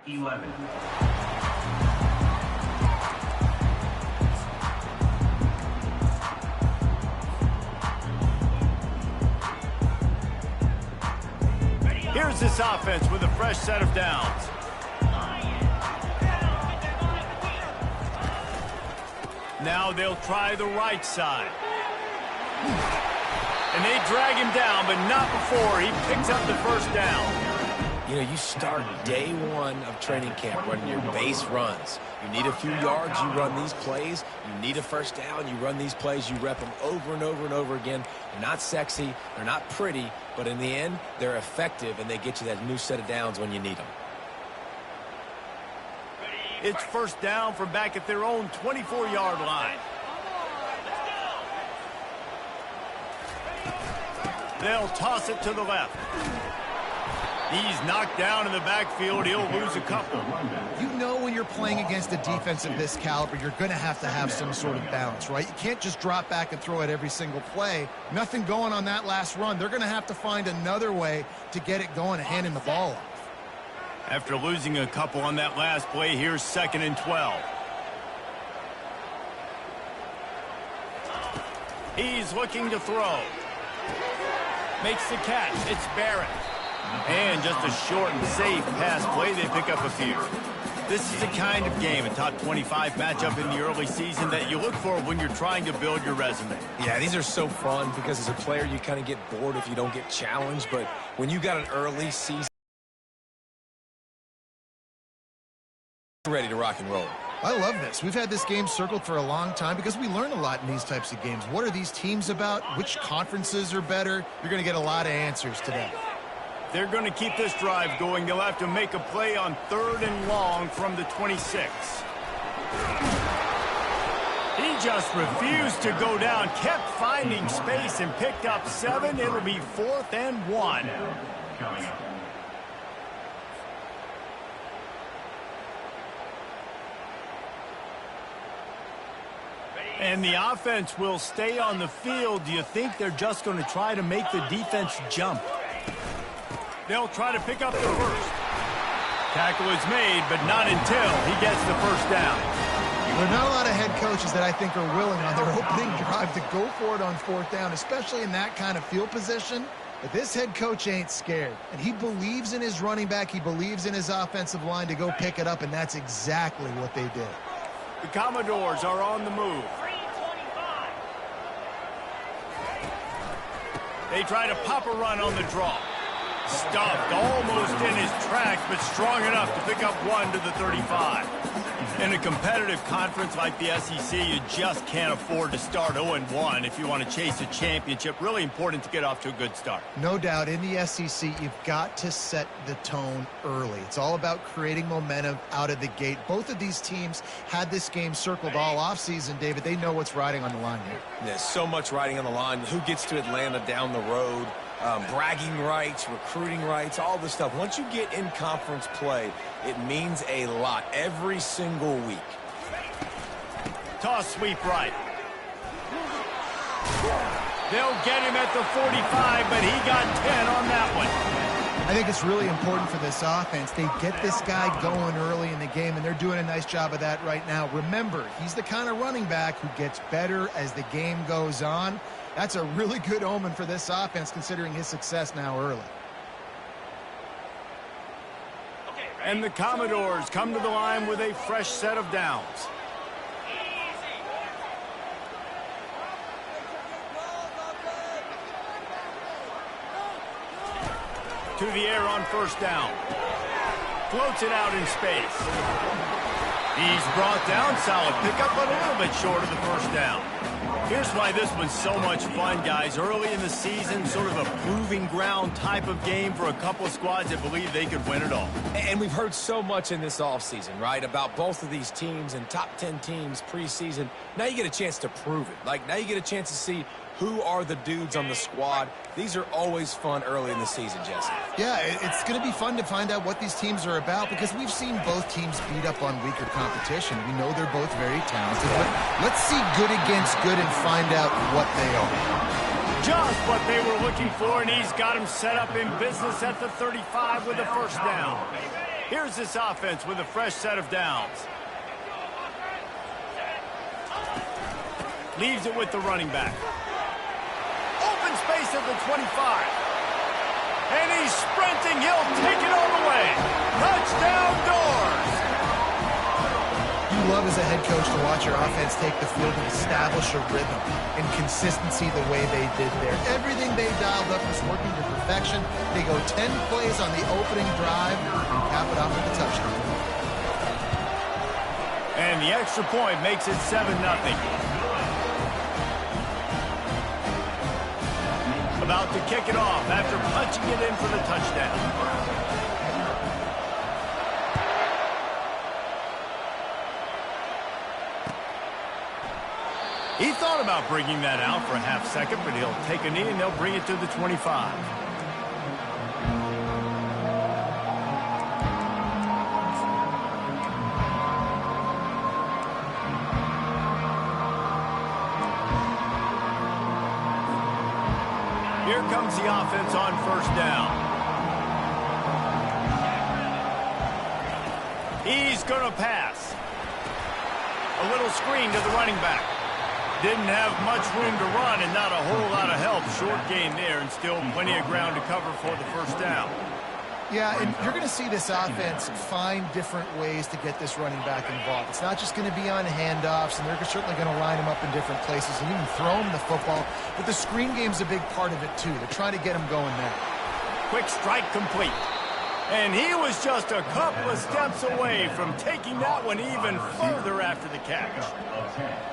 11. Here's this offense with a fresh set of downs. Now they'll try the right side. And they drag him down, but not before he picks up the first down. You know, you start day one of training camp running your base runs. You need a few yards, you run these plays. You need a first down, you run these plays. You rep them over and over and over again. They're not sexy, they're not pretty, but in the end, they're effective, and they get you that new set of downs when you need them. It's first down from back at their own 24-yard line. They'll toss it to the left. He's knocked down in the backfield. He'll lose a couple. You know when you're playing against a defense of this caliber, you're going to have some sort of balance, right? You can't just drop back and throw it every single play. Nothing going on that last run. They're going to have to find another way to get it going and handing the ball off. After losing a couple on that last play, here's 2nd and 12. He's looking to throw. Makes the catch. It's Barrett. And just a short and safe pass play, they pick up a few. This is the kind of game, a top 25 matchup in the early season, that you look for when you're trying to build your resume. Yeah, these are so fun because as a player, you kind of get bored if you don't get challenged. But when you got an early season, ready to rock and roll. I love this. We've had this game circled for a long time because we learn a lot in these types of games. What are these teams about? Which conferences are better? You're going to get a lot of answers today. They're going to keep this drive going. They'll have to make a play on 3rd and long from the 26. He just refused to go down, kept finding space and picked up 7. It'll be 4th and 1. And the offense will stay on the field. Do you think they're just going to try to make the defense jump? They'll try to pick up the first. Tackle is made, but not until he gets the first down. There are not a lot of head coaches that I think are willing on their opening drive to go for it on 4th down, especially in that kind of field position. But this head coach ain't scared. And he believes in his running back. He believes in his offensive line to go pick it up, and that's exactly what they did. The Commodores are on the move. They try to pop a run on the draw. Stuffed almost in his tracks, but strong enough to pick up 1 to the 35. In a competitive conference like the SEC, you just can't afford to start 0-1 if you want to chase a championship. Really important to get off to a good start. No doubt, in the SEC, you've got to set the tone early. It's all about creating momentum out of the gate. Both of these teams had this game circled all offseason, David. They know what's riding on the line here. There's so much riding on the line. Who gets to Atlanta down the road? Bragging rights, recruiting rights, all this stuff. Once you get in conference play, it means a lot every single week. Toss sweep right. They'll get him at the 45, but he got 10 on that one. I think it's really important for this offense. They get this guy going early in the game, and they're doing a nice job of that right now. Remember, he's the kind of running back who gets better as the game goes on. That's a really good omen for this offense, considering his success now early. And the Commodores come to the line with a fresh set of downs. To the air on first down. Floats it out in space. He's brought down, solid pickup, but a little bit short of the first down. Here's why this was so much fun, guys. Early in the season, sort of a proving ground type of game for a couple of squads that believe they could win it all. And we've heard so much in this offseason, right, about both of these teams and top 10 teams preseason. Now you get a chance to prove it. Like, now you get a chance to see who are the dudes on the squad. These are always fun early in the season, Jesse. Yeah, it's going to be fun to find out what these teams are about because we've seen both teams beat up on weaker competition. We know they're both very talented, but let's see good against good and find out what they are. Just what they were looking for, and he's got him set up in business at the 35 with the first down. Here's this offense with a fresh set of downs. Leaves it with the running back. Open space at the 25. And he's sprinting. He'll take it all the way. Touchdown Doors. You love as a head coach to watch your offense take the field and establish a rhythm and consistency the way they did there. Everything they dialed up was working to perfection. They go 10 plays on the opening drive and cap it off with a touchdown. And the extra point makes it 7-0. About to kick it off after punching it in for the touchdown. He thought about bringing that out for a half second, but he'll take a knee and they'll bring it to the 25. Here comes the offense on first down. He's going to pass. A little screen to the running back. Didn't have much room to run and not a whole lot of help. Short gain there and still plenty of ground to cover for the first down. Yeah, and you're going to see this offense find different ways to get this running back involved. It's not just going to be on handoffs, and they're certainly going to line him up in different places and even throw him the football. But the screen game's a big part of it, too. They're trying to get him going now. Quick strike complete. And he was just a couple of steps away from taking that one even further after the catch.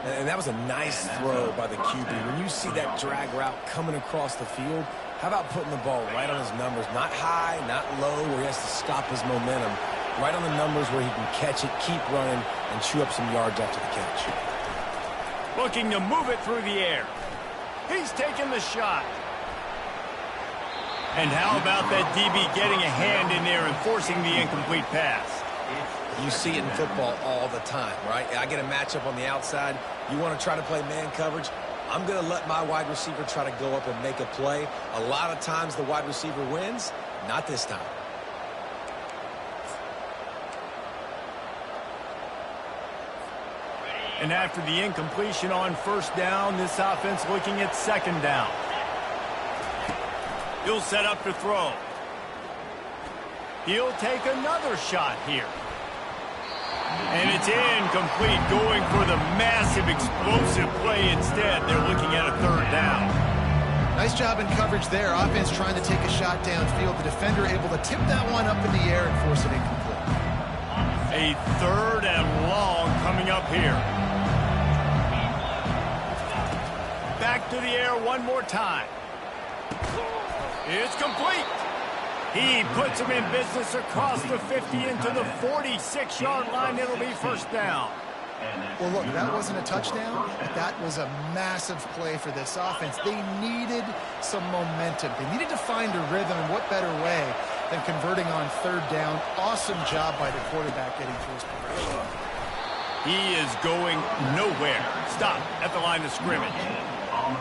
And that was a nice throw by the QB. When you see that drag route coming across the field, how about putting the ball right on his numbers? Not high, not low, where he has to stop his momentum. Right on the numbers where he can catch it, keep running, and chew up some yards after the catch. Looking to move it through the air. He's taking the shot. And how about that DB getting a hand in there and forcing the incomplete pass? You see it in football all the time, right? I get a matchup on the outside. You want to try to play man coverage? I'm going to let my wide receiver try to go up and make a play. A lot of times the wide receiver wins. Not this time. And after the incompletion on first down, this offense looking at second down. He'll set up to throw. He'll take another shot here. And it's incomplete, going for the massive explosive play instead. They're looking at a third down. Nice job in coverage there. Offense trying to take a shot downfield. The defender able to tip that one up in the air and force it incomplete. A third and long coming up here. Back to the air one more time. It's complete. He puts him in business across the 50 into the 46-yard line. It'll be first down. Well, look, that wasn't a touchdown, but that was a massive play for this offense. They needed some momentum. They needed to find a rhythm, and what better way than converting on third down. Awesome job by the quarterback getting through his progression. He is going nowhere. Stop at the line of scrimmage.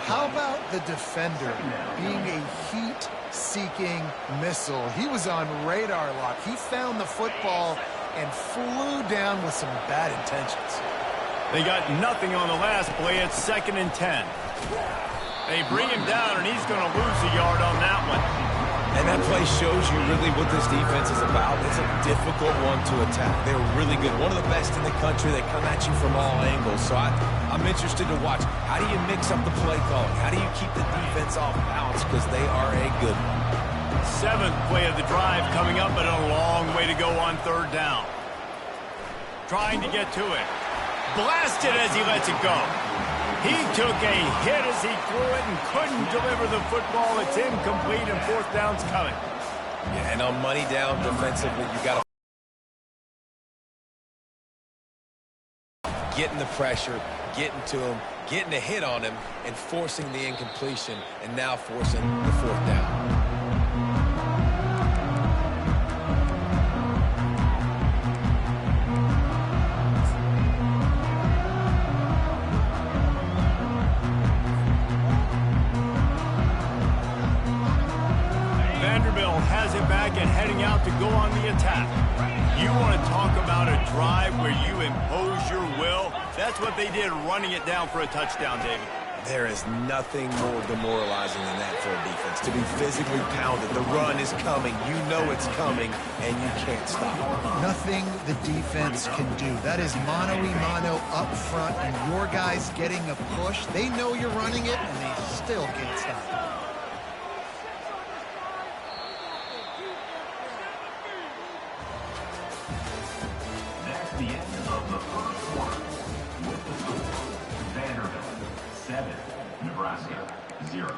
How about the defender being a heat-seeking missile? He was on radar lock. He found the football and flew down with some bad intentions. They got nothing on the last play. It's 2nd and 10. They bring him down, and he's going to lose a yard on that one. And that play shows you really what this defense is about. It's a difficult one to attack. They're really good. One of the best in the country. They come at you from all angles. So I'm interested to watch. How do you mix up the play calling? How do you keep the defense off balance? Because they are a good one. 7th play of the drive coming up, but a long way to go on third down. Trying to get to it. Blasted as he lets it go. He took a hit as he threw it and couldn't deliver the football. It's incomplete, and fourth down's coming. Yeah, and on money down defensively, you got to getting the pressure, getting to him, getting a hit on him, and forcing the incompletion, and now forcing the fourth down. it back and heading out to go on the attack. You want to talk about a drive where you impose your will? That's what they did, running it down for a touchdown, David. There is nothing more demoralizing than that for a defense. To be physically pounded, the run is coming, you know it's coming, and you can't stop it. Nothing the defense can do. That is mano-a-mano up front, and your guys getting a push. They know you're running it, and they still can't stop it. That's the end of the first quarter. With the score, Vanderbilt 7, Nebraska 0.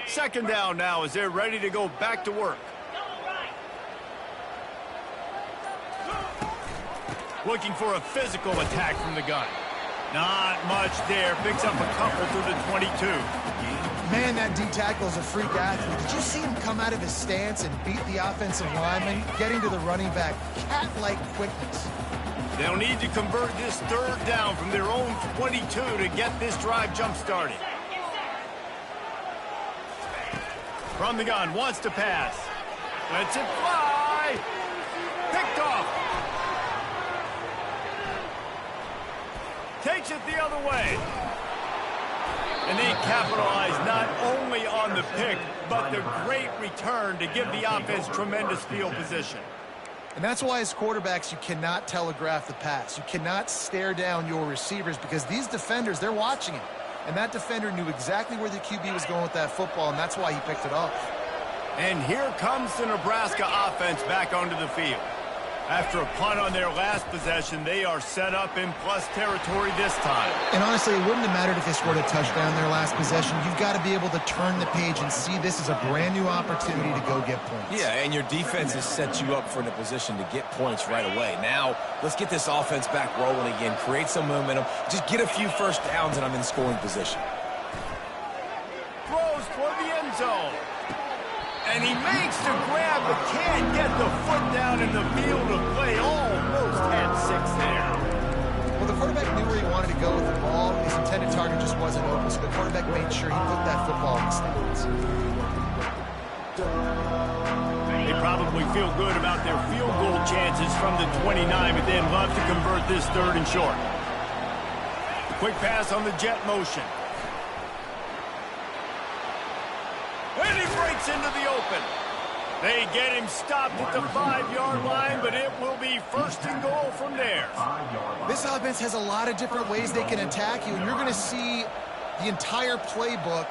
Second down now as they're ready to go back to work. Looking for a physical attack from the gun. Not much there. Picks up a couple to the 22. Man, that D-tackle is a freak athlete. Did you see him come out of his stance and beat the offensive lineman, getting to the running back? Cat-like quickness. They'll need to convert this third down from their own 22 to get this drive jump-started. From the gun, wants to pass. Lets it fly. Picked off. Takes it the other way. And they capitalize not only on the pick, but the great return to give the offense tremendous field position. And that's why as quarterbacks, you cannot telegraph the pass. You cannot stare down your receivers because these defenders, they're watching it. And that defender knew exactly where the QB was going with that football, and that's why he picked it off. And here comes the Nebraska offense back onto the field. After a punt on their last possession, they are set up in plus territory this time. And honestly, it wouldn't have mattered if they scored a touchdown their last possession. You've got to be able to turn the page and see this as a brand new opportunity to go get points. Yeah, and your defense has set you up for a position to get points right away. Now, let's get this offense back rolling again, create some momentum, just get a few first downs, and I'm in scoring position. Throws toward the end zone. And he makes the grab, but can't get the foot down in the field of play. Almost had 6 there. Well, the quarterback knew where he wanted to go with the ball. His intended target just wasn't open, so the quarterback made sure he put that football in the stands. They probably feel good about their field goal chances from the 29, but they'd love to convert this third and short. Quick pass on the jet motion. And he breaks into the open. They get him stopped at the 5-yard line, but it will be first and goal from there. This offense has a lot of different ways they can attack you, and you're going to see the entire playbook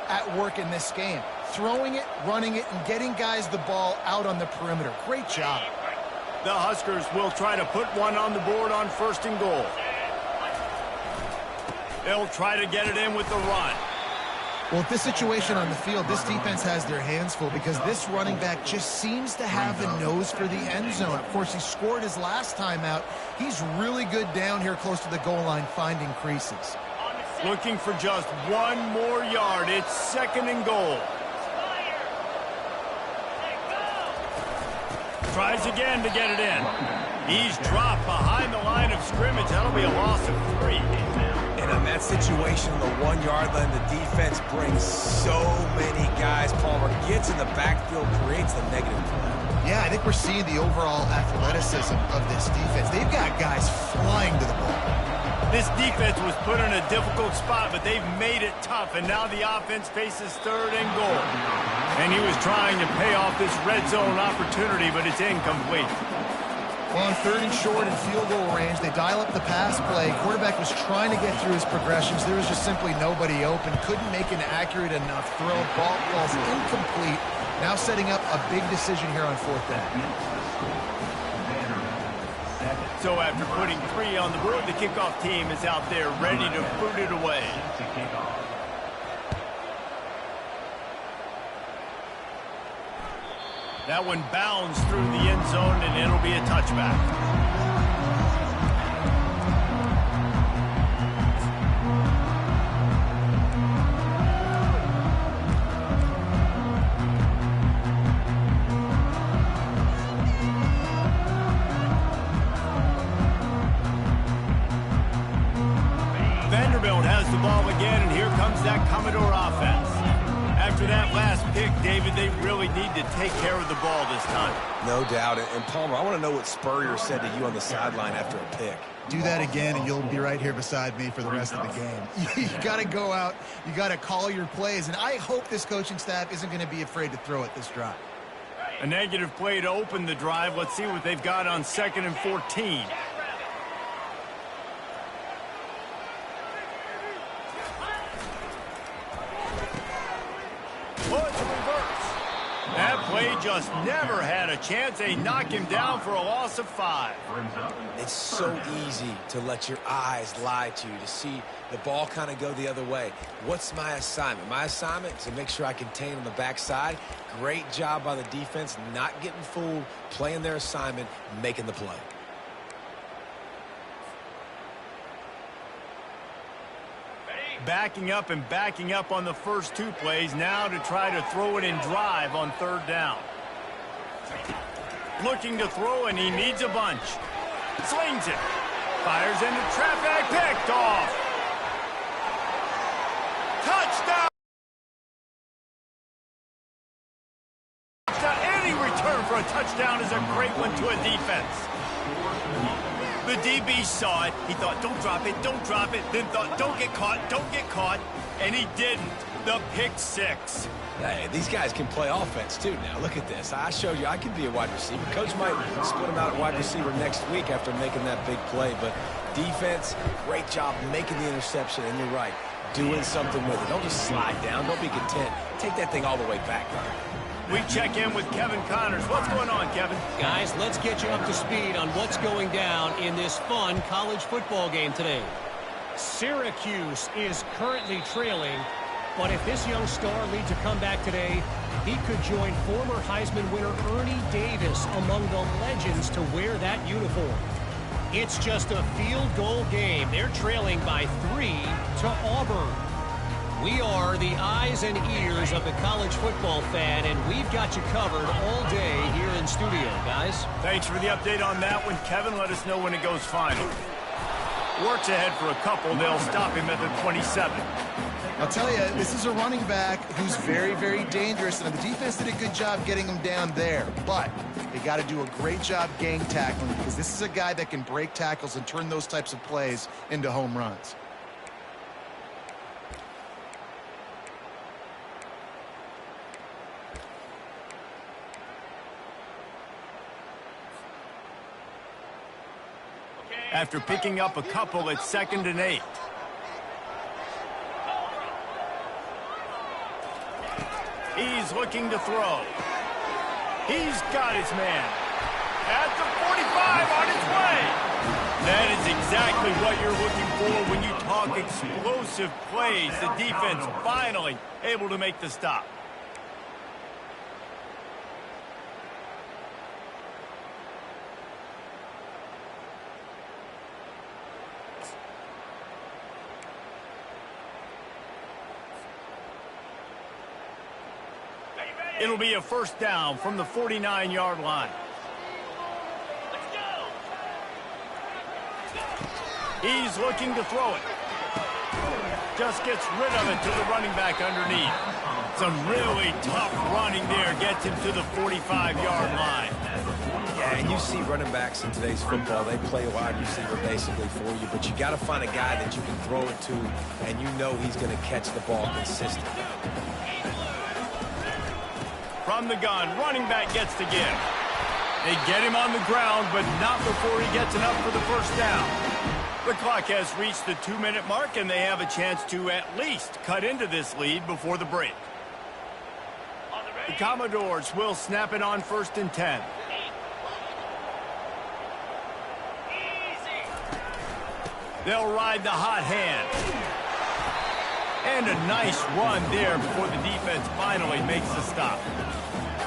at work in this game. Throwing it, running it, and getting guys the ball out on the perimeter. Great job. The Huskers will try to put one on the board on first and goal. They'll try to get it in with the run. Well, with this situation on the field, this defense has their hands full because this running back just seems to have a nose for the end zone. Of course, he scored his last time out. He's really good down here close to the goal line finding creases. Looking for just one more yard. It's second and goal. Tries again to get it in. He's dropped behind the line of scrimmage. That'll be a loss of 3. And in that situation, the 1-yard line, the defense brings so many guys. Palmer gets in the backfield, creates the negative play. Yeah, I think we're seeing the overall athleticism of this defense. They've got guys flying to the ball. This defense was put in a difficult spot, but they've made it tough, and now the offense faces third and goal. And he was trying to pay off this red zone opportunity, but it's incomplete. Well, on third and short and field goal range, they dial up the pass play. Quarterback was trying to get through his progressions. There was just simply nobody open. Couldn't make an accurate enough throw. Ball falls incomplete. Now setting up a big decision here on fourth down. So after putting 3 on the board, the kickoff team is out there ready to boot it away. That one bounds through the end zone, and it'll be a touchback. need to take care of the ball this time. No doubt. And Palmer, I want to know what Spurrier said to you on the sideline after a pick. Do that again, and you'll be right here beside me for the rest of the game. You got to go out. You got to call your plays, and I hope this coaching staff isn't going to be afraid to throw it this drive. A negative play to open the drive. Let's see what they've got on 2nd and 14. Oh, it's a reverse. That play just never had a chance. They knock him down for a loss of 5. It's so easy to let your eyes lie to you, to see the ball kind of go the other way. What's my assignment? My assignment is to make sure I contain on the backside. Great job by the defense, not getting fooled, playing their assignment, making the play. Backing up and backing up on the first 2 plays now to try to throw it in drive on 3rd down. Looking to throw, and he needs a bunch. Slings it. Fires into traffic. Picked off. Touchdown! Any return for a touchdown is a great one to a defense. The DB saw it. He thought, don't drop it, don't drop it. Then thought, don't get caught. And he didn't. The pick 6. Hey, these guys can play offense, too, now. Look at this. I showed you I can be a wide receiver. Coach might split him out at wide receiver next week after making that big play. But defense, great job making the interception. And you're right, doing something with it. Don't just slide down. Don't be content. Take that thing all the way back. We check in with Kevin Connors. What's going on, Kevin? Guys, let's get you up to speed on what's going down in this fun college football game today. Syracuse is currently trailing, but if this young star leads a comeback today, he could join former Heisman winner Ernie Davis among the legends to wear that uniform. It's just a field goal game. They're trailing by 3 to Auburn. We are the eyes and ears of the college football fan, and we've got you covered all day here in studio, guys. Thanks for the update on that one, Kevin. Let us know when it goes final. Works ahead for a couple. They'll stop him at the 27. I'll tell you, this is a running back who's very, very dangerous, and the defense did a good job getting him down there. But they got to do a great job gang tackling, because this is a guy that can break tackles and turn those types of plays into home runs. After picking up a couple at 2nd and 8. He's looking to throw. He's got his man. At the 45 on his way. That is exactly what you're looking for when you talk explosive plays. The defense finally able to make the stop. It'll be a 1st down from the 49-yard line. He's looking to throw it. Just gets rid of it to the running back underneath. Some really tough running there. Gets him to the 45-yard line. Yeah, and you see running backs in today's football. They play a wide receiver basically for you, but you got to find a guy that you can throw it to, and you know he's going to catch the ball consistently. From the gun, running back gets to give. They get him on the ground, but not before he gets enough for the 1st down. The clock has reached the 2-minute mark, and they have a chance to at least cut into this lead before the break. The Commodores will snap it on 1st and 10. They'll ride the hot hand. And a nice run there before the defense finally makes the stop.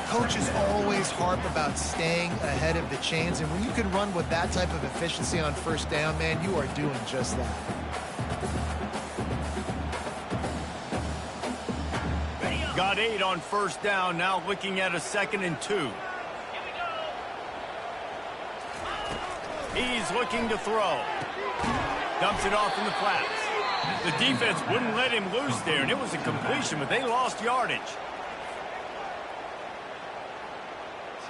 Coaches always harp about staying ahead of the chains, and when you can run with that type of efficiency on 1st down, man, you are doing just that. Got 8 on 1st down, now looking at a 2nd and 2. He's looking to throw. Dumps it off in the flats. The defense wouldn't let him loose there, and it was a completion, but they lost yardage.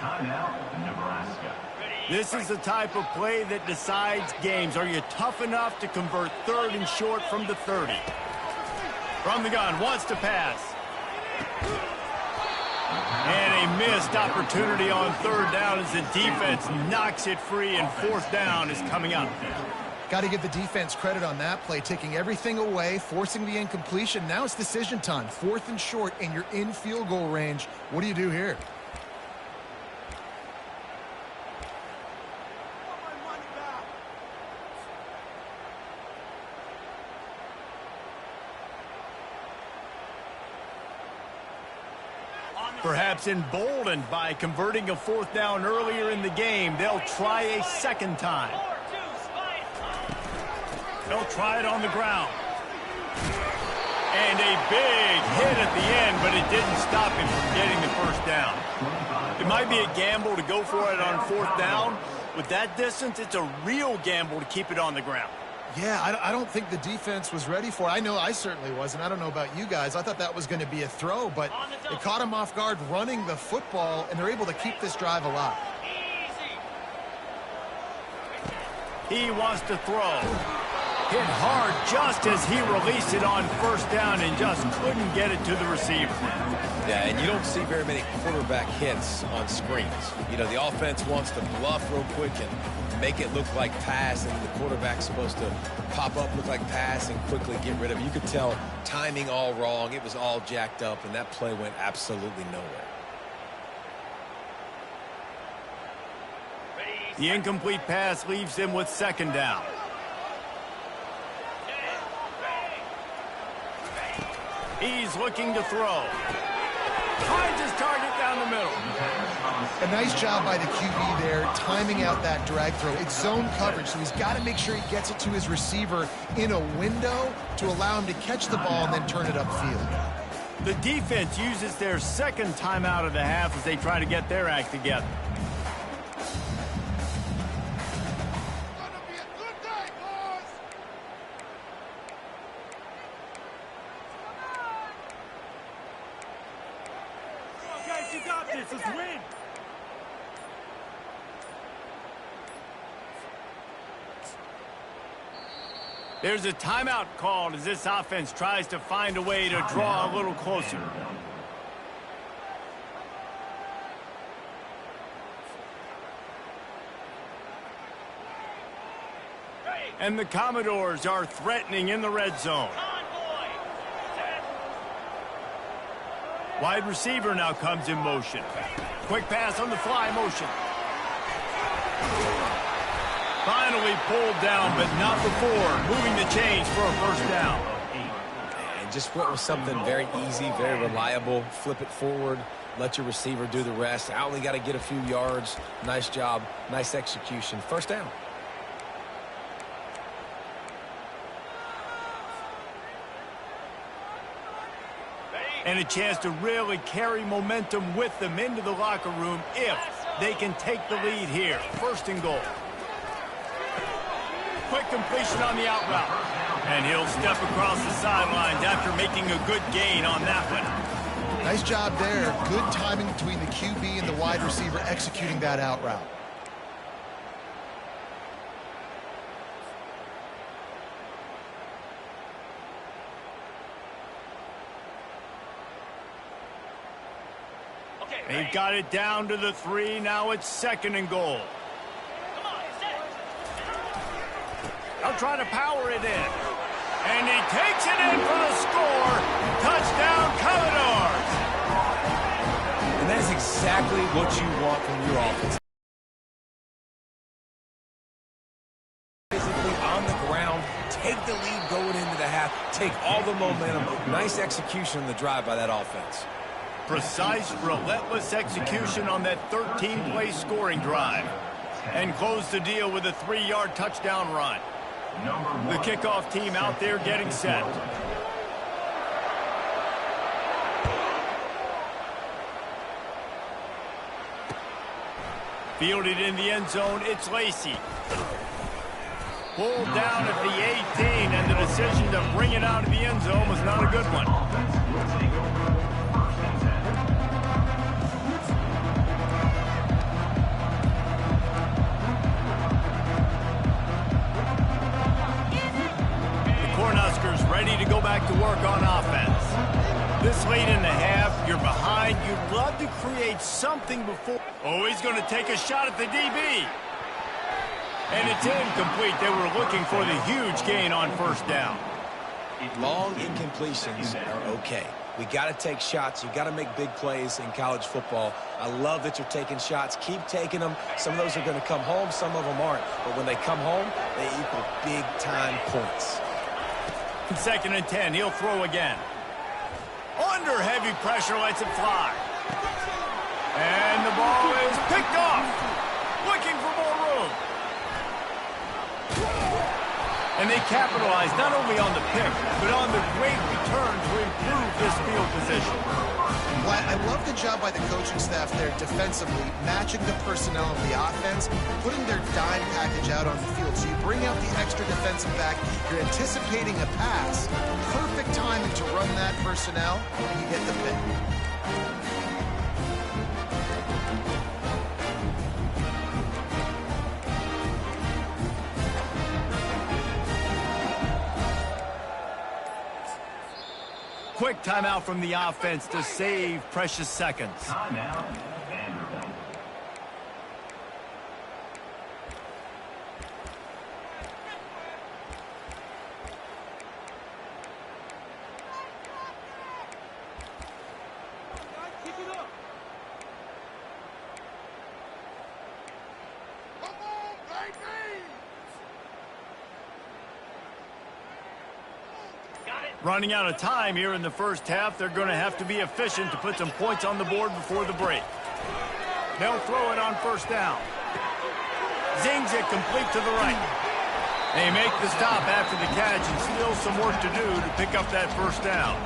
Timeout, Nebraska. This is the type of play that decides games. Are you tough enough to convert 3rd and short from the 30? From the gun, wants to pass. And a missed opportunity on 3rd down as the defense knocks it free, and 4th down is coming up. Got to give the defense credit on that play, taking everything away, forcing the incompletion. Now it's decision time. 4th and short, and you're in field goal range. What do you do here? Perhaps emboldened by converting a 4th down earlier in the game, they'll try a 2nd time. They'll try it on the ground. And a big hit at the end, but it didn't stop him from getting the 1st down. It might be a gamble to go for it on 4th down. With that distance, it's a real gamble to keep it on the ground. Yeah, I don't think the defense was ready for it. I know I certainly wasn't. I don't know about you guys. I thought that was going to be a throw, but it caught him off guard running the football, and they're able to keep this drive alive. He wants to throw. Hit hard just as he released it on 1st down and just couldn't get it to the receiver. Yeah, and you don't see very many quarterback hits on screens. You know, the offense wants to bluff real quick and make it look like pass, and the quarterback's supposed to pop up, look like pass, and quickly get rid of it. You could tell timing all wrong. It was all jacked up, and that play went absolutely nowhere. The incomplete pass leaves him with 2nd down. He's looking to throw. Finds his target down the middle. A nice job by the QB there, timing out that drag throw. It's zone coverage, so he's got to make sure he gets it to his receiver in a window to allow him to catch the ball and then turn it upfield. The defense uses their 2nd timeout of the half as they try to get their act together. There's a timeout called as this offense tries to find a way to draw a little closer. And the Commodores are threatening in the red zone. Wide receiver now comes in motion. Quick pass on the fly motion. Finally pulled down, but not before moving the chains for a 1st down. And just went with something very easy, very reliable. Flip it forward, let your receiver do the rest. I only got to get a few yards. Nice job, nice execution. 1st down. And a chance to really carry momentum with them into the locker room if they can take the lead here. 1st and goal. Quick completion on the out route. And he'll step across the sidelines after making a good gain on that one. Nice job there. Good timing between the QB and the wide receiver executing that out route. They've got it down to the 3. Now it's 2nd and goal. They'll try to power it in. And he takes it in for the score. Touchdown, Commodores. And that is exactly what you want from your offense. Physically on the ground, take the lead going into the half, take all the momentum. Nice execution in the drive by that offense. Precise, relentless execution on that 13-play scoring drive. And close the deal with a 3-yard touchdown run. The kickoff team out there getting set. Fielded in the end zone, it's Lacey. Pulled down at the 18, and the decision to bring it out of the end zone was not a good one. something before. Oh, he's going to take a shot at the DB. And it's incomplete. They were looking for the huge gain on first down. Long incompletions are okay. We got to take shots. You got to make big plays in college football. I love that you're taking shots. Keep taking them. Some of those are going to come home. Some of them aren't. But when they come home, they equal big-time points. 2nd and 10. He'll throw again. Under heavy pressure, lets it fly. And the ball is picked off. Looking for more room. And they capitalize not only on the pick, but on the great return to improve this field position. Well, I love the job by the coaching staff there defensively, matching the personnel of the offense, putting their dime package out on the field. So you bring out the extra defensive back, you're anticipating a pass, perfect timing to run that personnel, and you get the pick. Quick timeout from the offense to save precious seconds. Timeout, Vanderbilt. Running out of time here in the first half. They're going to have to be efficient to put some points on the board before the break. They'll throw it on first down. Zings it complete to the right. They make the stop after the catch and still some work to do to pick up that first down.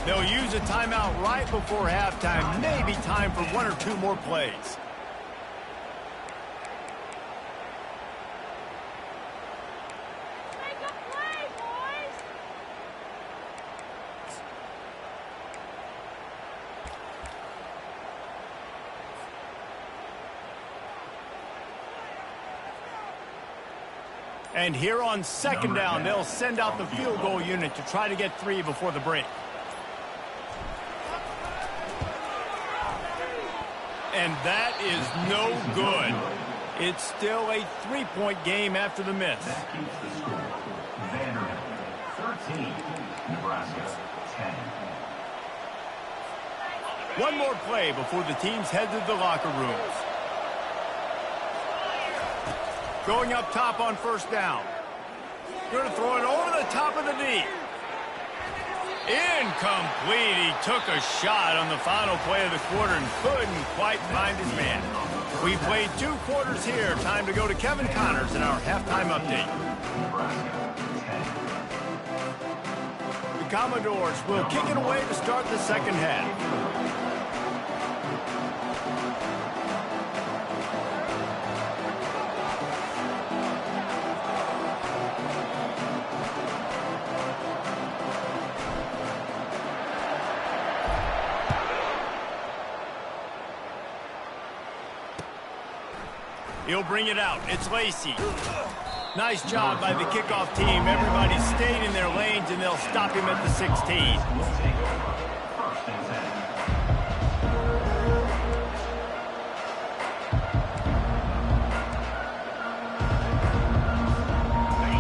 They'll use a timeout right before halftime. Maybe time for 1 or 2 more plays. And here on 2nd down, they'll send out the field goal unit to try to get 3 before the break. And that is no good. It's still a 3-point game after the miss. That keeps the score. Vanderbilt 13, Nebraska 10. One more play before the teams head to the locker rooms. Going up top on first down. Going to throw it over the top of the knee. Incomplete. He took a shot on the final play of the quarter and couldn't quite find his man. We played 2 quarters here. Time to go to Kevin Connors in our halftime update. The Commodores will kick it away to start the second half. He'll bring it out. It's Lacey. Nice job by the kickoff team. Everybody stayed in their lanes, and they'll stop him at the 16.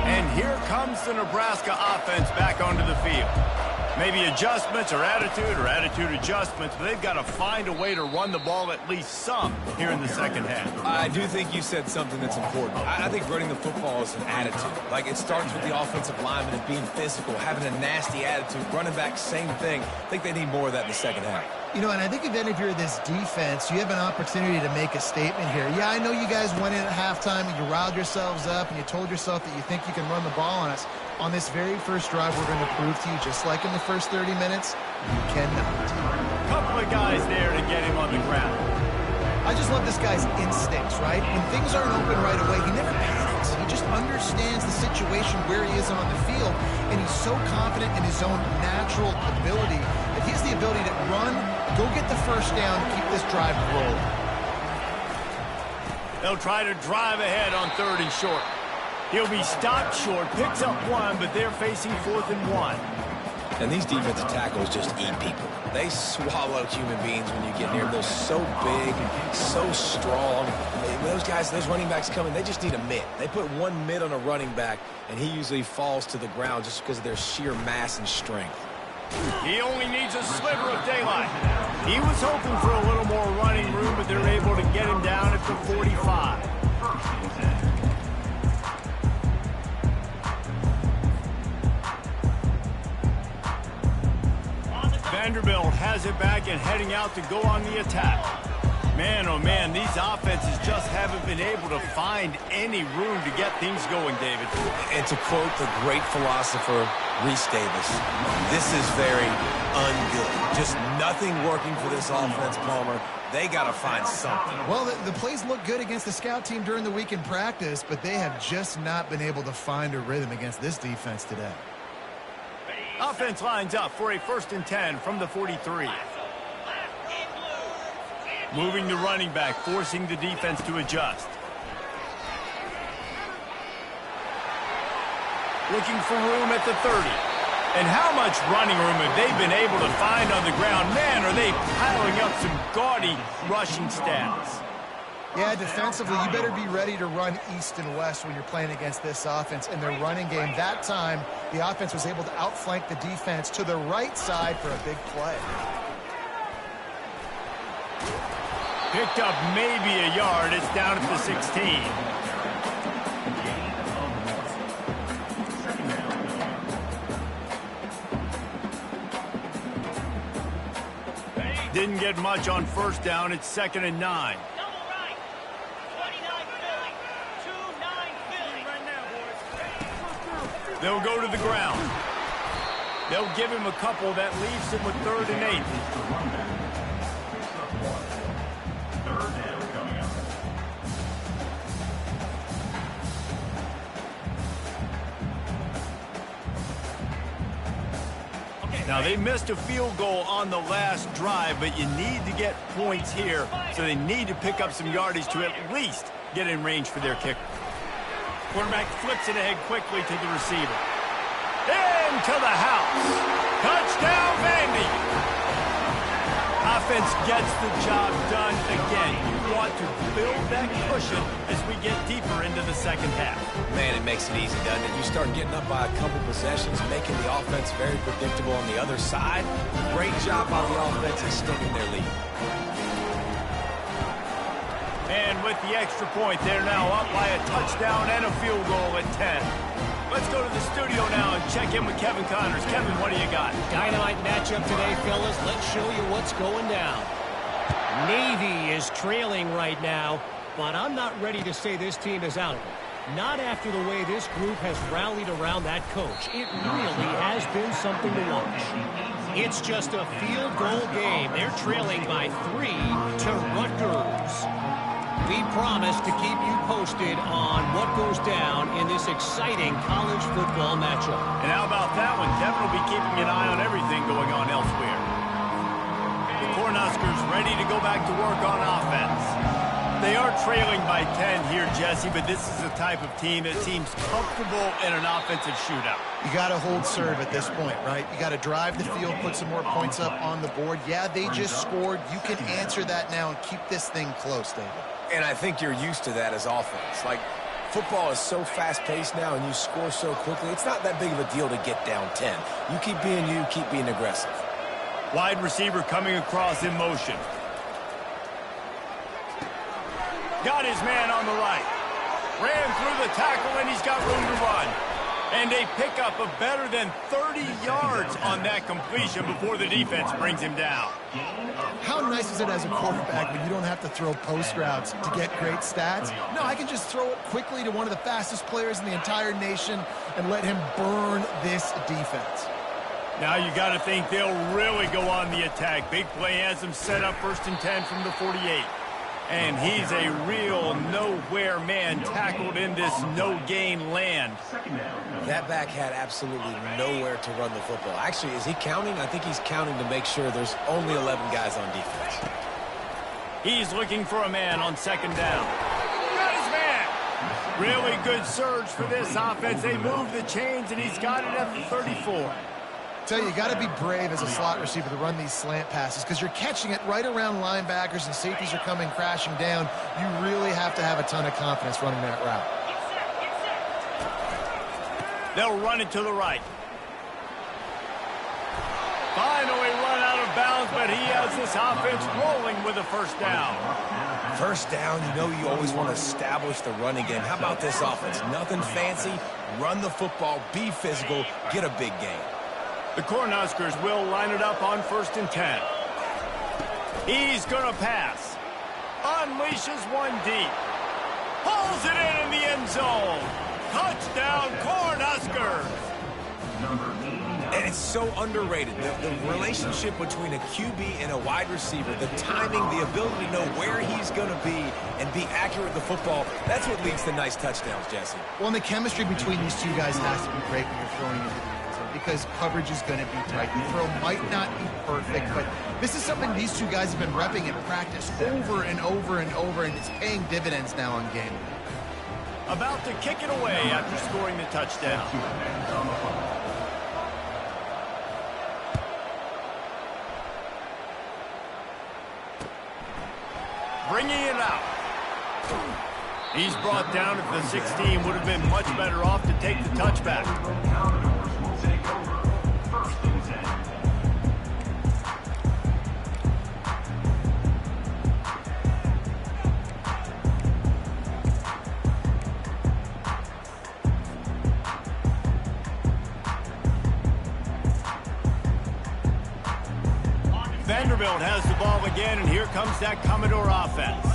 And here comes the Nebraska offense back onto the field. Maybe adjustments or attitude adjustments, but they've got to find a way to run the ball at least some here in the second half. I do think you said something that's important. I think running the football is an attitude. Like, it starts with the offensive lineman and being physical, having a nasty attitude. Running back, same thing. I think they need more of that in the second half. You know, and I think if you're this defense, you have an opportunity to make a statement here. Yeah, I know you guys went in at halftime and you riled yourselves up and you told yourself that you think you can run the ball on us. On this very first drive, we're going to prove to you, just like in the first 30 minutes, you cannot. Couple of guys there to get him on the ground. I just love this guy's instincts, right? When things aren't open right away, he never panics. He just understands the situation where he is on the field, and he's so confident in his own natural ability that he has the ability to run, go get the first down, keep this drive rolling. They'll try to drive ahead on 3rd and short. He'll be stopped short, picks up 1, but they're facing 4th and 1. And these defensive tackles just eat people. They swallow human beings when you get near them. They're so big, so strong. Those guys, those running backs coming, they just need a mid. They put one mid on a running back, and he usually falls to the ground just because of their sheer mass and strength. He only needs a sliver of daylight. He was hoping for a little more running room, but they're able to get him down at the 45. Vanderbilt has it back and heading out to go on the attack. Man, oh man, these offenses just haven't been able to find any room to get things going, David. And to quote the great philosopher, Reese Davis, this is very ungood. Just nothing working for this offense, Palmer. They got to find something. Well, the plays look good against the scout team during the week in practice, but they have just not been able to find a rhythm against this defense today. Offense lines up for a 1st and 10 from the 43. Moving the running back, forcing the defense to adjust. Looking for room at the 30. And how much running room have they been able to find on the ground? Man, are they piling up some gaudy rushing stats. Yeah, defensively, you better be ready to run east and west when you're playing against this offense in their running game. That time, the offense was able to outflank the defense to the right side for a big play. Picked up maybe a yard. It's down at the 16. Didn't get much on 1st down. It's 2nd and 9. They'll go to the ground. They'll give him a couple. That leaves him with 3rd and 8. Now, they missed a field goal on the last drive, but you need to get points here, so they need to pick up some yardage to at least get in range for their kicker. Quarterback flips it ahead quickly to the receiver. Into the house. Touchdown, Vandy. Offense gets the job done again. You want to build that cushion as we get deeper into the 2nd half. Man, it makes it easy, doesn't it? You start getting up by a couple possessions, making the offense very predictable on the other side. Great job by the offense extending their lead. And with the extra point, they're now up by a touchdown and a field goal at 10. Let's go to the studio now and check in with Kevin Connors. Kevin, what do you got? Dynamite matchup today, fellas. Let's show you what's going down. Navy is trailing right now, but I'm not ready to say this team is out of it. Not after the way this group has rallied around that coach. It really has been something to watch. It's just a field goal game. They're trailing by 3 to Rutgers. We promise to keep you posted on what goes down in this exciting college football matchup. And how about that one? Kevin will be keeping an eye on everything going on elsewhere. The Cornhuskers ready to go back to work on offense. They are trailing by 10 here, Jesse, but this is the type of team that seems comfortable in an offensive shootout. You got to hold serve at this point, right? You got to drive the field, put some more points up on the board. Yeah, they just scored. You can answer that now and keep this thing close, David. And I think you're used to that as offense. Like, football is so fast-paced now and you score so quickly, it's not that big of a deal to get down 10. You keep being you, keep being aggressive. Wide receiver coming across in motion. Got his man on the right. Ran through the tackle, and he's got room to run. And a pickup of better than 30 yards on that completion before the defense brings him down. How nice is it as a quarterback when you don't have to throw post routes to get great stats? No, I can just throw it quickly to one of the fastest players in the entire nation and let him burn this defense. Now you got to think they'll really go on the attack. Big play has them set up 1st and 10 from the 48. And he's a real nowhere man tackled in this no-gain land. That back had absolutely nowhere to run the football. Actually, is he counting? I think he's counting to make sure there's only 11 guys on defense. He's looking for a man on 2nd down. Got his man. Really good surge for this offense. They move the chains, and he's got it at the 34. tell you, you got to be brave as a slot receiver to run these slant passes because you're catching it right around linebackers and safeties are coming crashing down. You really have to have a ton of confidence running that route. They'll run it to the right. Finally run out of bounds, but he has this offense rolling with a first down. First down, you know you always want to establish the running game. How about this offense? Nothing fancy. Run the football, be physical, get a big gain. The Cornhuskers will line it up on 1st and 10. He's going to pass. Unleashes one deep. Pulls it in the end zone. Touchdown, Cornhuskers. And it's so underrated. The relationship between a QB and a wide receiver, the timing, the ability to know where he's going to be and be accurate with the football, that's what leads to nice touchdowns, Jesse. Well, and the chemistry between these two guys has to be great when you're throwing into the end zone because coverage is going to be tight. The throw might not be perfect, but this is something these two guys have been repping in practice over and over and over, and it's paying dividends now on game. About to kick it away after scoring the touchdown. Bringing it out. He's brought down at the 16. Would have been much better off to take the touchback. Vanderbilt has the ball again, and here comes that Commodore offense.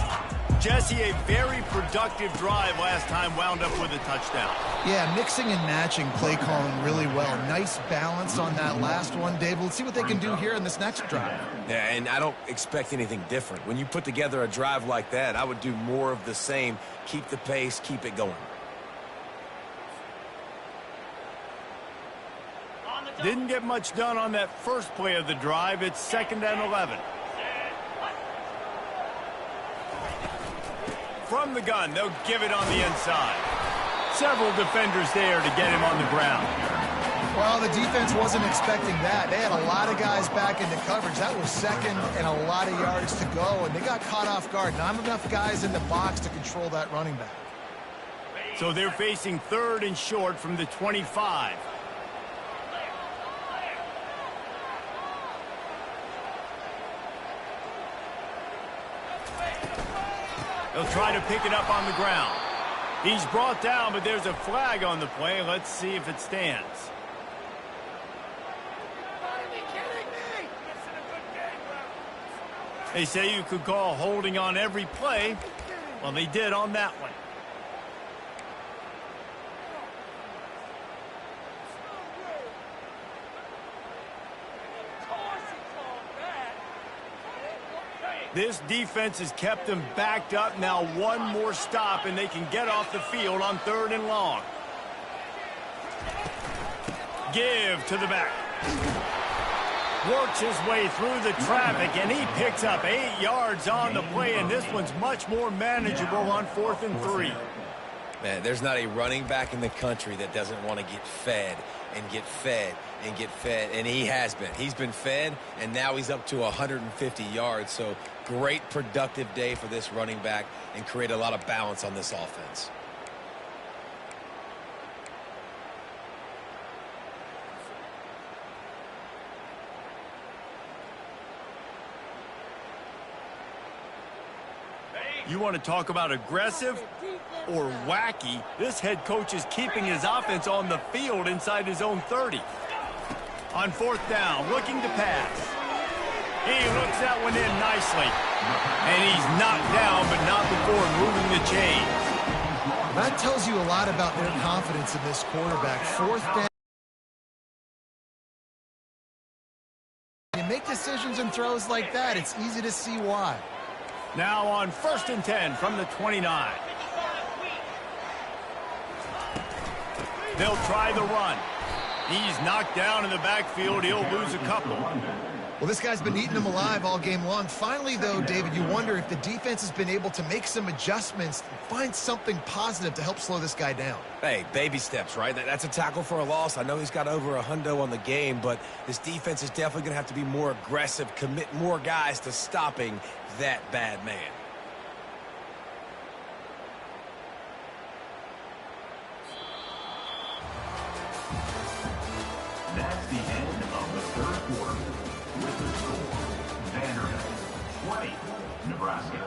Jesse, a very productive drive last time, wound up with a touchdown. Yeah, mixing and matching play calling really well. Nice balance on that last one, Dave. Let's see what they can do here in this next drive. Yeah, and I don't expect anything different. When you put together a drive like that, I would do more of the same. Keep the pace, keep it going. Didn't get much done on that first play of the drive. It's 2nd and 11. From the gun, they'll give it on the inside. Several defenders there to get him on the ground. Well, the defense wasn't expecting that. They had a lot of guys back into coverage. That was 2nd and a lot of yards to go, and they got caught off guard. Not enough guys in the box to control that running back. So they're facing 3rd and short from the 25. They'll try to pick it up on the ground. He's brought down, but there's a flag on the play. Let's see if it stands. They say you could call holding on every play. Well, they did on that one. This defense has kept them backed up. Now one more stop, and they can get off the field on 3rd and long. Give to the back. Works his way through the traffic, and he picks up 8 yards on the play, and this one's much more manageable on 4th and 3. Man, there's not a running back in the country that doesn't want to get fed and get fed and get fed, and he has been. He's been fed, and now he's up to 150 yards, so great productive day for this running back and create a lot of balance on this offense. You want to talk about aggressive or wacky? This head coach is keeping his offense on the field inside his own 30. On 4th down, looking to pass. He looks that one in nicely. And he's knocked down, but not before moving the chains. That tells you a lot about their confidence in this quarterback. 4th down. You make decisions and throws like that, it's easy to see why. Now on 1st and 10 from the 29. They'll try the run. He's knocked down in the backfield. He'll lose a couple. Well, this guy's been eating them alive all game long. Finally, though, David, you wonder if the defense has been able to make some adjustments and find something positive to help slow this guy down. Hey, baby steps, right? That's a tackle for a loss. I know he's got over $100 on the game, but this defense is definitely going to have to be more aggressive, commit more guys to stopping that bad man. That's the end of the third quarter. With the score, Vanderbilt 20, Nebraska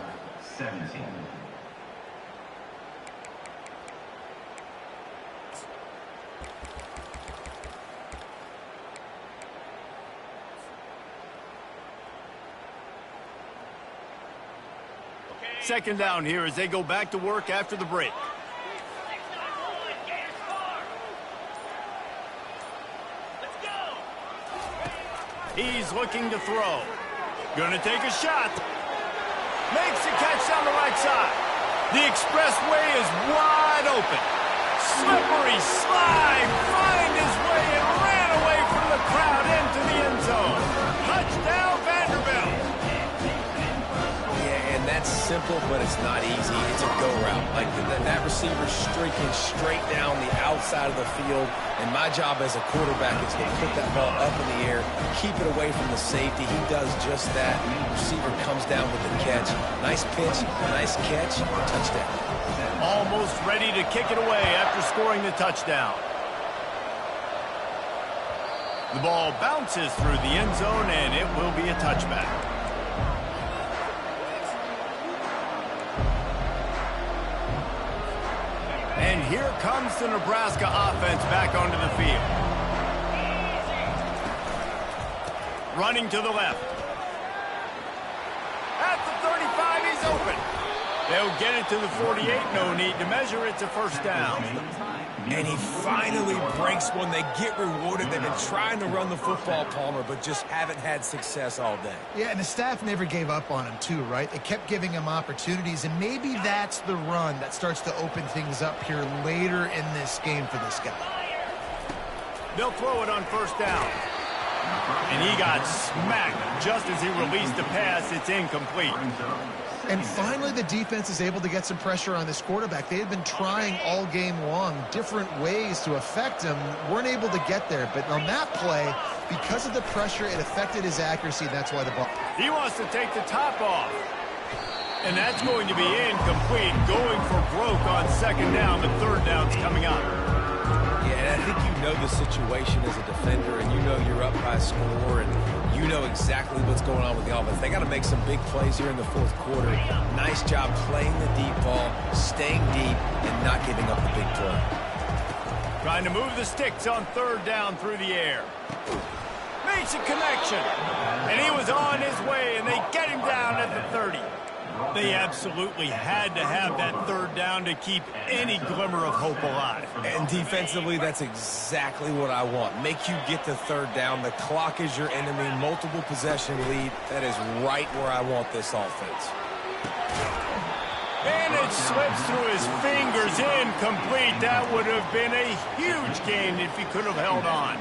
17. Second down here as they go back to work after the break. He's looking to throw. Gonna take a shot. Makes the catch down the right side. The expressway is wide open. Slippery slide. Find his way and ran away from the crowd into the end zone. Touchdown, Vanderbilt. Yeah, and that's simple, but it's not easy. It's a go route. Like that receiver's streaking straight down the outside of the field. And my job as a quarterback is to put that ball up in the air, keep it away from the safety. He does just that. The receiver comes down with the catch. Nice pitch, nice catch, touchdown. Almost ready to kick it away after scoring the touchdown. The ball bounces through the end zone, and it will be a touchback. And here comes the Nebraska offense back onto the field. Running to the left. At the 35, he's open. They'll get it to the 48. No need to measure. It's a first down. And he finally breaks one. They get rewarded. They've been trying to run the football, Palmer, but just haven't had success all day. Yeah, and the staff never gave up on him, too, right? They kept giving him opportunities, and maybe that's the run that starts to open things up here later in this game for this guy. They'll throw it on first down. And he got smacked just as he released the pass. It's incomplete. And finally, the defense is able to get some pressure on this quarterback. They had been trying all game long different ways to affect him. Weren't able to get there. But on that play, because of the pressure, it affected his accuracy. That's why the ball. He wants to take the top off. And that's going to be incomplete. Going for broke on second down, but third down's coming up. Yeah, and I think you know the situation as a defender, and you know you're up by a score, and you know exactly what's going on with the offense. They got to make some big plays here in the fourth quarter. Nice job playing the deep ball, staying deep, and not giving up the big play. Trying to move the sticks on third down through the air. Makes a connection. And he was on his way, and they get him down at the 30. They absolutely had to have that third down to keep any glimmer of hope alive. And defensively, that's exactly what I want. Make you get the third down. The clock is your enemy. Multiple possession lead. That is right where I want this offense. And it slips through his fingers. Incomplete. That would have been a huge gain if he could have held on.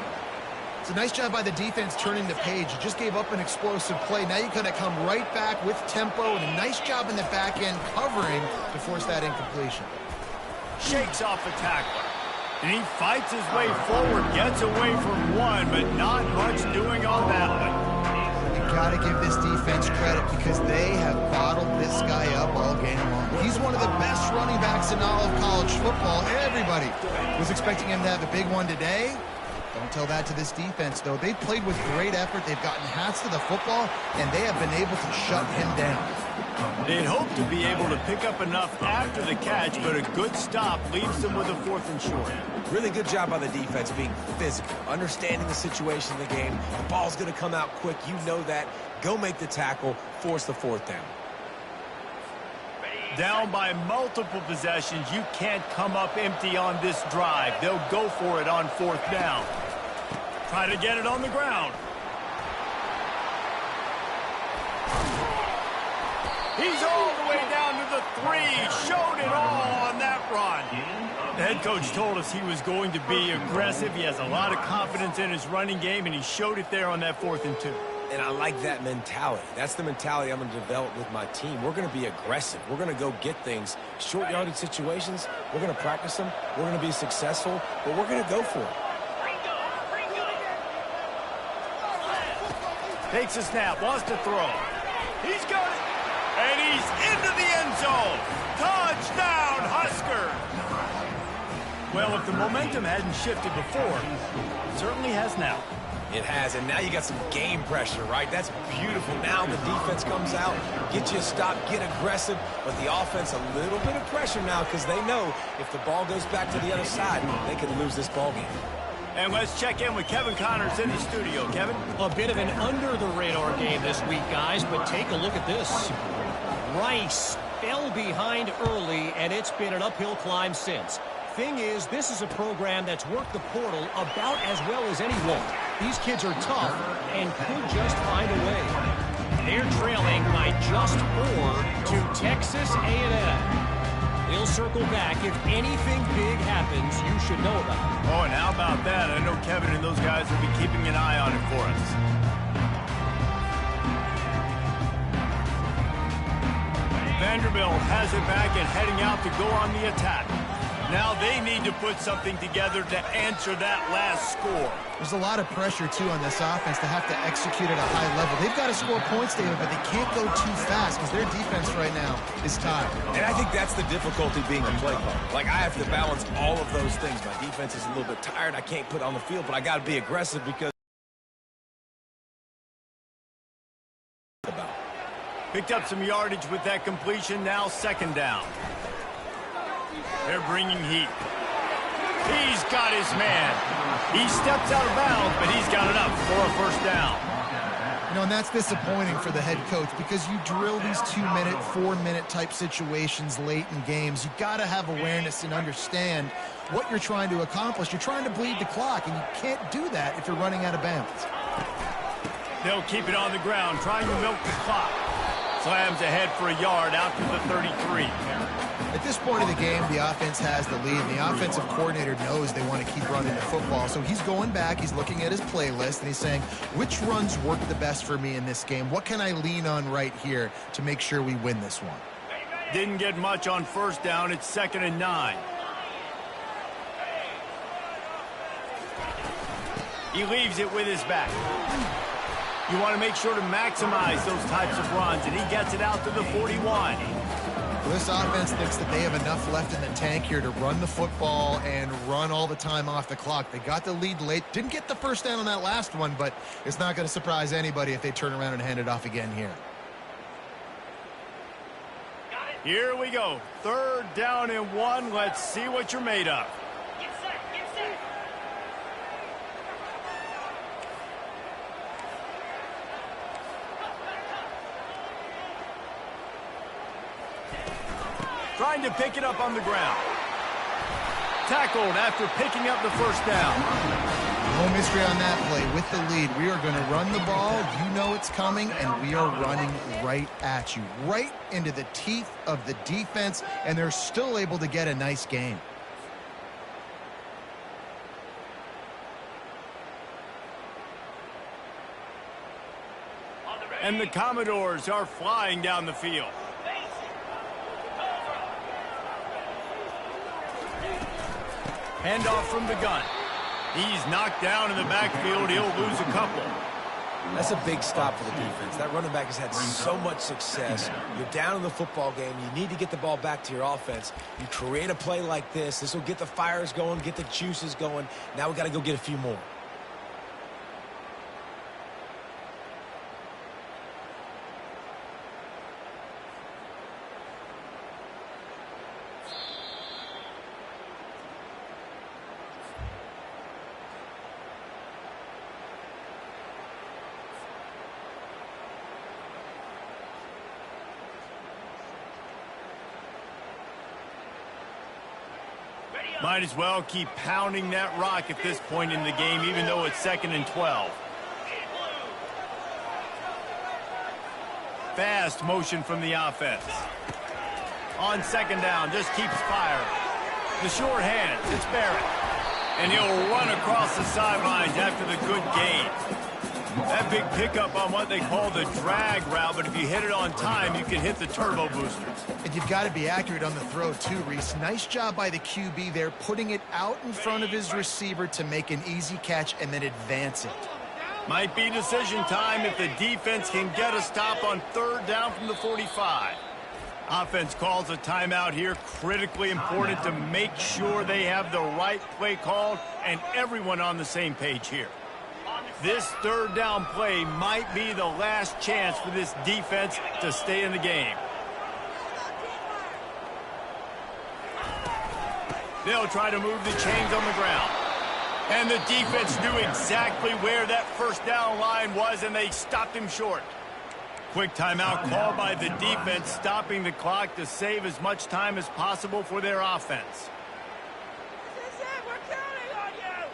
It's a nice job by the defense turning the page. You just gave up an explosive play. Now you kind of come right back with tempo, and a nice job in the back end covering to force that incompletion. Shakes off a tackler. And he fights his way forward, gets away from one, but not much doing on that one. You got to give this defense credit because they have bottled this guy up all game long. He's one of the best running backs in all of college football. Everybody was expecting him to have a big one today. Don't tell that to this defense, though. They've played with great effort. They've gotten hats to the football, and they have been able to shut him down. They'd hope to be able to pick up enough after the catch, but a good stop leaves them with a fourth and short. Really good job by the defense being physical, understanding the situation of the game. The ball's going to come out quick. You know that. Go make the tackle, force the fourth down. Down by multiple possessions, you can't come up empty on this drive. They'll go for it on fourth down. Try to get it on the ground. He's all the way down to the 3. Showed it all on that run. The head coach told us he was going to be aggressive. He has a lot of confidence in his running game, and he showed it there on that 4th and 2. And I like that mentality. That's the mentality I'm going to develop with my team. We're going to be aggressive. We're going to go get things. Short yardage situations, we're going to practice them. We're going to be successful, but we're going to go for it. Takes a snap, wants to throw. He's got it. And he's into the end zone. Touchdown, Husker. Well, if the momentum hadn't shifted before, it certainly has now. It has, and now you got some game pressure, right? That's beautiful. Now the defense comes out, get you a stop, get aggressive, but the offense a little bit of pressure now because they know if the ball goes back to the other side, they could lose this ball game. And let's check in with Kevin Connors in the studio. Kevin? A bit of an under-the-radar game this week, guys, but take a look at this. Rice fell behind early, and it's been an uphill climb since. Thing is, this is a program that's worked the portal about as well as anyone. These kids are tough and could just find a way. They're trailing by just 4 to Texas A&M. We'll circle back if anything big happens you should know about. Oh, and how about that? I know Kevin and those guys will be keeping an eye on it for us. Vanderbilt has it back and heading out to go on the attack. Now they need to put something together to answer that last score. There's a lot of pressure, too, on this offense to have to execute at a high level. They've got to score points, David, but they can't go too fast because their defense right now is tired. And I think that's the difficulty being a play caller. Like, I have to balance all of those things. My defense is a little bit tired. I can't put on the field, but I got to be aggressive because... Picked up some yardage with that completion. Now second down. They're bringing heat. He's got his man. He steps out of bounds, but he's got enough for a first down. You know, and that's disappointing for the head coach because you drill these 2-minute, 4-minute type situations late in games. You got to have awareness and understand what you're trying to accomplish. You're trying to bleed the clock, and you can't do that if you're running out of bounds. They'll keep it on the ground, trying to milk the clock. Slams ahead for a yard out to the 33. At this point of the game, the offense has the lead. The offensive coordinator knows they want to keep running the football. So he's going back, he's looking at his playlist, and he's saying, which runs work the best for me in this game? What can I lean on right here to make sure we win this one? Didn't get much on first down. It's 2nd and 9. He leaves it with his back. You want to make sure to maximize those types of runs, and he gets it out to the 41. Well, this offense thinks that they have enough left in the tank here to run the football and run all the time off the clock. They got the lead late. Didn't get the first down on that last one, but it's not going to surprise anybody if they turn around and hand it off again here. Here we go. 3rd down and 1. Let's see what you're made of. Trying to pick it up on the ground. Tackled after picking up the first down. No mystery on that play. With the lead, we are going to run the ball. You know it's coming, and we are running right at you. Right into the teeth of the defense, and they're still able to get a nice gain. And the Commodores are flying down the field. Handoff from the gun. He's knocked down in the backfield. He'll lose a couple. That's a big stop for the defense. That running back has had so much success. You're down in the football game. You need to get the ball back to your offense. You create a play like this. This will get the fires going, get the juices going. Now we got to go get a few more. Might as well keep pounding that rock at this point in the game, even though it's 2nd and 12. Fast motion from the offense. On 2nd down, just keeps firing. The short hand, it's Barrett. And he'll run across the sidelines after the good gain. That big pickup on what they call the drag route, but if you hit it on time, you can hit the turbo boosters. And you've got to be accurate on the throw, too, Reese. Nice job by the QB there, putting it out in front of his receiver to make an easy catch and then advance it. Might be decision time if the defense can get a stop on 3rd down from the 45. Offense calls a timeout here. Critically important to make sure they have the right play called and everyone on the same page here. This 3rd down play might be the last chance for this defense to stay in the game. They'll try to move the chains on the ground. And the defense knew exactly where that 1st down line was, and they stopped him short. Quick timeout called by the defense, stopping the clock to save as much time as possible for their offense. This is it. We're counting on you.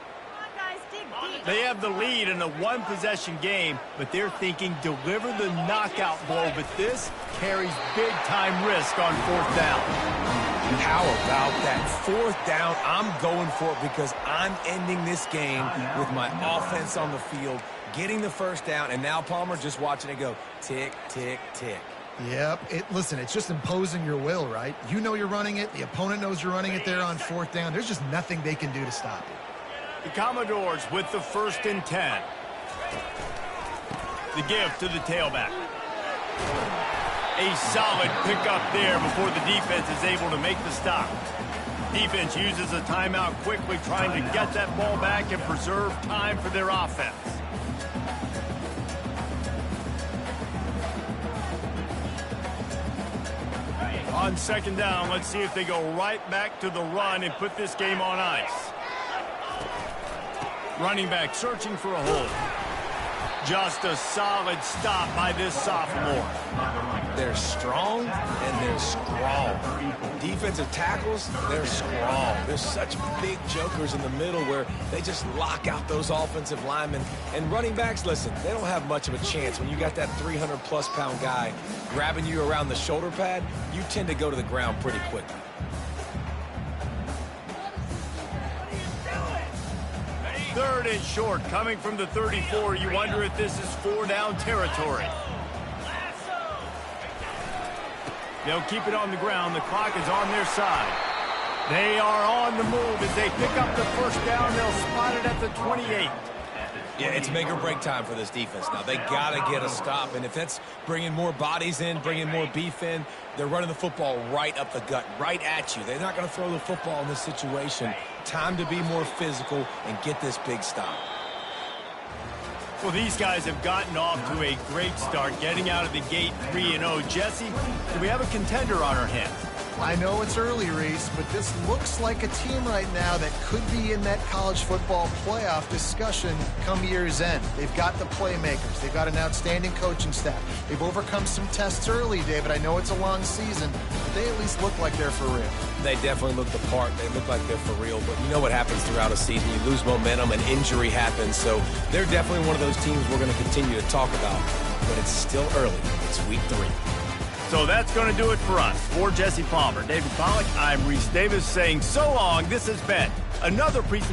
Come on, guys. Dig deep. They have the lead in a 1-possession game, but they're thinking deliver the knockout blow, but this carries big-time risk on 4th down. How about that 4th down? I'm going for it because I'm ending this game with my offense on the field, getting the 1st down, and now Palmer just watching it go tick, tick, tick. Yep. Listen, it's just imposing your will, right? You know you're running it. The opponent knows you're running it there on 4th down. There's just nothing they can do to stop it. The Commodores with the 1st and 10. The give to the tailback. A solid pickup there before the defense is able to make the stop. Defense uses a timeout quickly, trying to get that ball back and preserve time for their offense. On 2nd down, let's see if they go right back to the run and put this game on ice. Running back searching for a hole. Just a solid stop by this sophomore. They're strong and they're strong. Defensive tackles, they're strong. There's such big jokers in the middle where they just lock out those offensive linemen. And running backs, listen, they don't have much of a chance. When you got that 300-plus pound guy grabbing you around the shoulder pad, you tend to go to the ground pretty quickly. Third and short, coming from the 34. You wonder if this is 4-down territory. They'll keep it on the ground. The clock is on their side. They are on the move as they pick up the 1st down. They'll spot it at the 28. Yeah, it's make or break time for this defense now. They got to get a stop, and if that's bringing more bodies in, bringing more beef in, they're running the football right up the gut, right at you. They're not going to throw the football in this situation. Time to be more physical and get this big stop. Well, these guys have gotten off to a great start, getting out of the gate 3-0. Jesse, do we have a contender on our hands? I know it's early, Reese, but this looks like a team right now that could be in that college football playoff discussion come year's end. They've got the playmakers. They've got an outstanding coaching staff. They've overcome some tests early, David. I know it's a long season, but they at least look like they're for real. They definitely look the part. They look like they're for real. But you know what happens throughout a season. You lose momentum and injury happens. So they're definitely one of those teams we're going to continue to talk about. But it's still early. It's week 3. So that's going to do it for us. For Jesse Palmer, David Pollack, I'm Reese Davis saying so long. This has been another presentation.